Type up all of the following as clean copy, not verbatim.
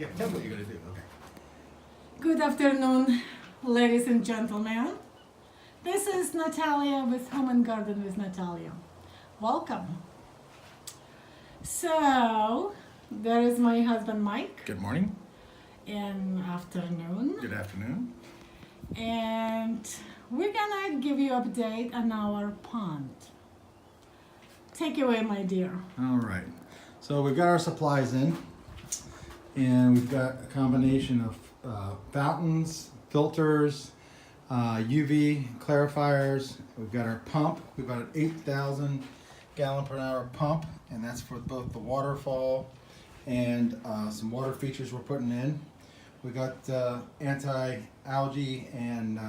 Yeah, tell me what you're gonna do. Okay. Good afternoon, ladies and gentlemen. This is Natalia with Home and Garden with Natalia. Welcome. So, there is my husband Mike Good morning. in afternoon. Good afternoon. And we're gonna give you update on our pond. Take it away, my dear. All right. So we've got our supplies in, and we've got a combination of fountains, filters, UV clarifiers. We've got our pump. We've got an 8,000 gallon per hour pump, and that's for both the waterfall and some water features we're putting in. We got anti-algae and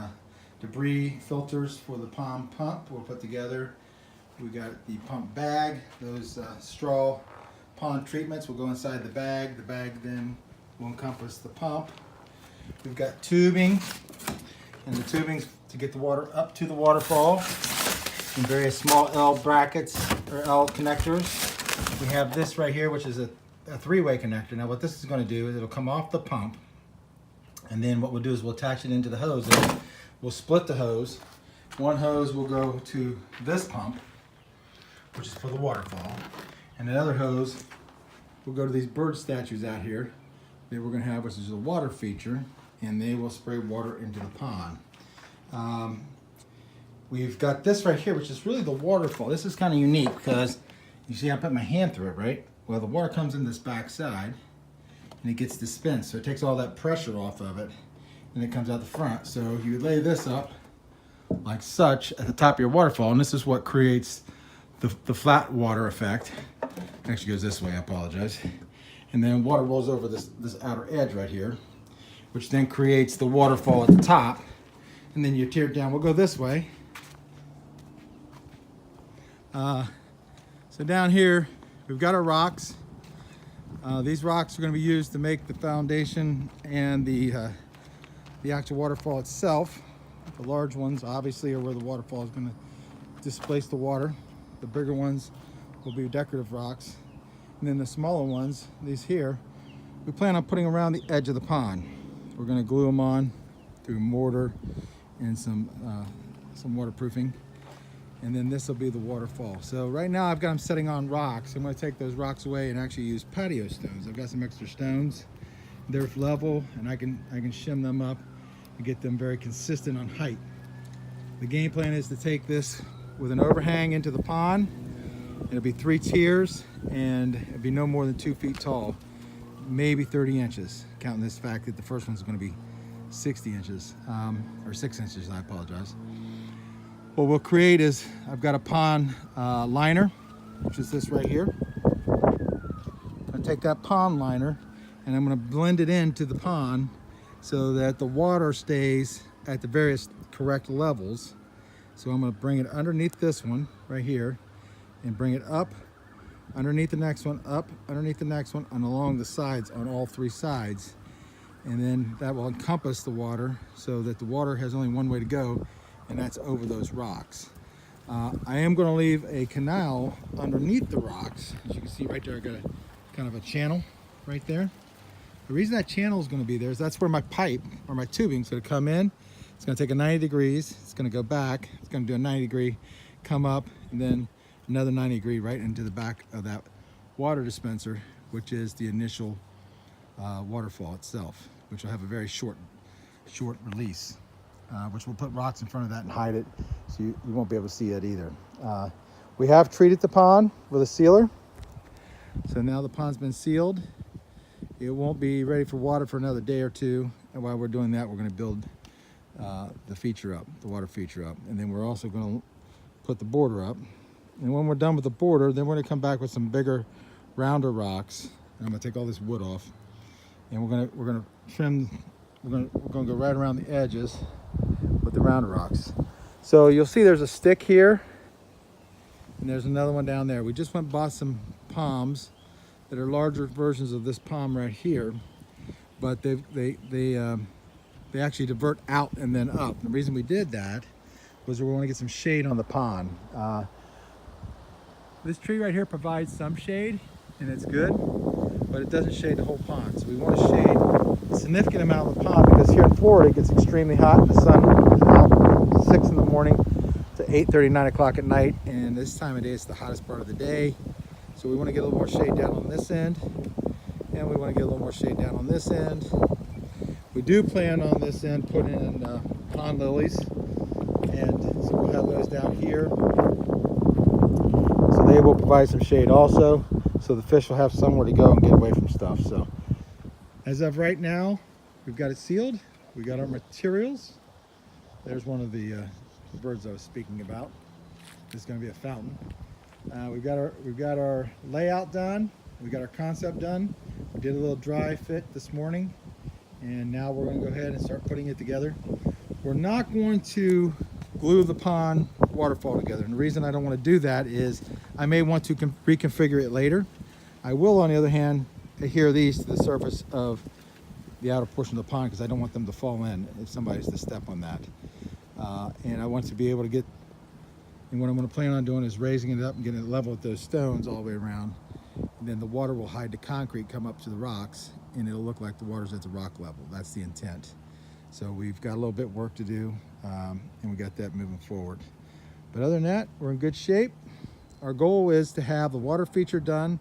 debris filters for the pond pump we'll put together. We got the pump bag. Those straw pond treatments will go inside the bag. The bag then will encompass the pump. We've got tubing, and the tubing's to get the water up to the waterfall in various small L brackets or L connectors. We have this right here, which is a three-way connector. Now what this is going to do is it'll come off the pump, and then what we'll do is we'll attach it into the hose, and we'll split the hose. One hose will go to this pump, which is for the waterfall, and another hose will go to these bird statues out here that we're going to have, which is a water feature, and they will spray water into the pond. We've got this right here, which is really the waterfall. This is kind of unique because you see I put my hand through it, right? Well, the water comes in this back side and it gets dispensed, so it takes all that pressure off of it, and it comes out the front. So you lay this up like such at the top of your waterfall, and this is what creates the flat water effect. It actually goes this way, I apologize. And then water rolls over this outer edge right here, which then creates the waterfall at the top. And then you tear it down. We'll go this way. So down here, we've got our rocks. These rocks are going to be used to make the foundation and the actual waterfall itself. The large ones obviously are where the waterfall is going to displace the water. The bigger ones will be decorative rocks. And then the smaller ones, these here, we plan on putting around the edge of the pond. We're going to glue them on through mortar and some waterproofing. And then this will be the waterfall. So right now I've got them setting on rocks. I'm going to take those rocks away and actually use patio stones. I've got some extra stones. They're level, and I can shim them up and get them very consistent on height. The game plan is to take this with an overhang into the pond. It'll be 3 tiers, and it'll be no more than 2 feet tall, maybe 30 inches, counting this fact that the first one's going to be 60 inches, or 6 inches, I apologize. What we'll create is, I've got a pond liner, which is this right here. I'm going to take that pond liner, and I'm going to blend it into the pond so that the water stays at the various correct levels. So I'm going to bring it underneath this one right here, and bring it up underneath the next one, up underneath the next one, and along the sides on all 3 sides. And then that will encompass the water so that the water has only one way to go, and that's over those rocks. I am going to leave a canal underneath the rocks. As you can see right there, I got a kind of a channel right there. The reason that channel is going to be there is that's where my pipe or my tubing is going to come in. It's going to take a 90 degrees. It's going to go back. It's going to do a 90 degree, come up, and then another 90 degree right into the back of that water dispenser, which is the initial waterfall itself, which will have a very short release, which we'll put rocks in front of that and hide it, so you won't be able to see it either. We have treated the pond with a sealer, so now the pond's been sealed. It won't be ready for water for another day or 2, and while we're doing that, we're going to build the feature up, the water feature up, and then we're also going to put the border up. And when we're done with the border, then we're going to come back with some bigger, rounder rocks. And I'm going to take all this wood off, and we're going to trim. We're going to go right around the edges with the rounder rocks. So you'll see there's a stick here, and there's another one down there. We just went and bought some palms that are larger versions of this palm right here, but they actually divert out and then up. The reason we did that was we want to get some shade on the pond. This tree right here provides some shade, and it's good, but it doesn't shade the whole pond. So we want to shade a significant amount of the pond, because here in Florida it gets extremely hot and the sun is out 6 in the morning to 8:30, 9 o'clock at night, and this time of day it's the hottest part of the day. So we want to get a little more shade down on this end, and we want to get a little more shade down on this end. We do plan on this end putting in pond lilies, and so we'll have those down here. So they will provide some shade also, so the fish will have somewhere to go and get away from stuff. So as of right now, we've got it sealed. We got our materials. There's one of the birds I was speaking about. It's going to be a fountain. We've got our layout done. We got our concept done. We did a little dry fit this morning, and now we're going to go ahead and start putting it together. We're not going to glue the pond waterfall together, and the reason I don't want to do that is I may want to reconfigure it later. I will, on the other hand, adhere these to the surface of the outer portion of the pond, because I don't want them to fall in if somebody's to step on that. And I want to be able to get, and what I'm going to plan on doing is raising it up and getting it level with those stones all the way around. And then the water will hide the concrete, come up to the rocks, and it'll look like the water's at the rock level. That's the intent. So we've got a little bit of work to do, and we got that moving forward. But other than that, we're in good shape. Our goal is to have the water feature done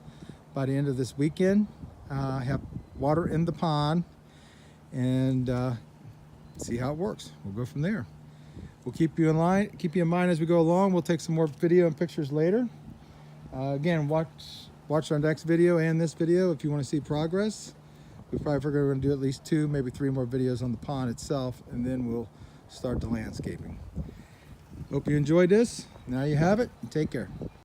by the end of this weekend, have water in the pond, and see how it works. We'll go from there. We'll keep you in mind as we go along. We'll take some more video and pictures later. Again, watch our next video and this video if you want to see progress. We probably figure we're going to do at least 2, maybe 3 more videos on the pond itself, and then we'll start the landscaping. Hope you enjoyed this. Now you have it. Take care.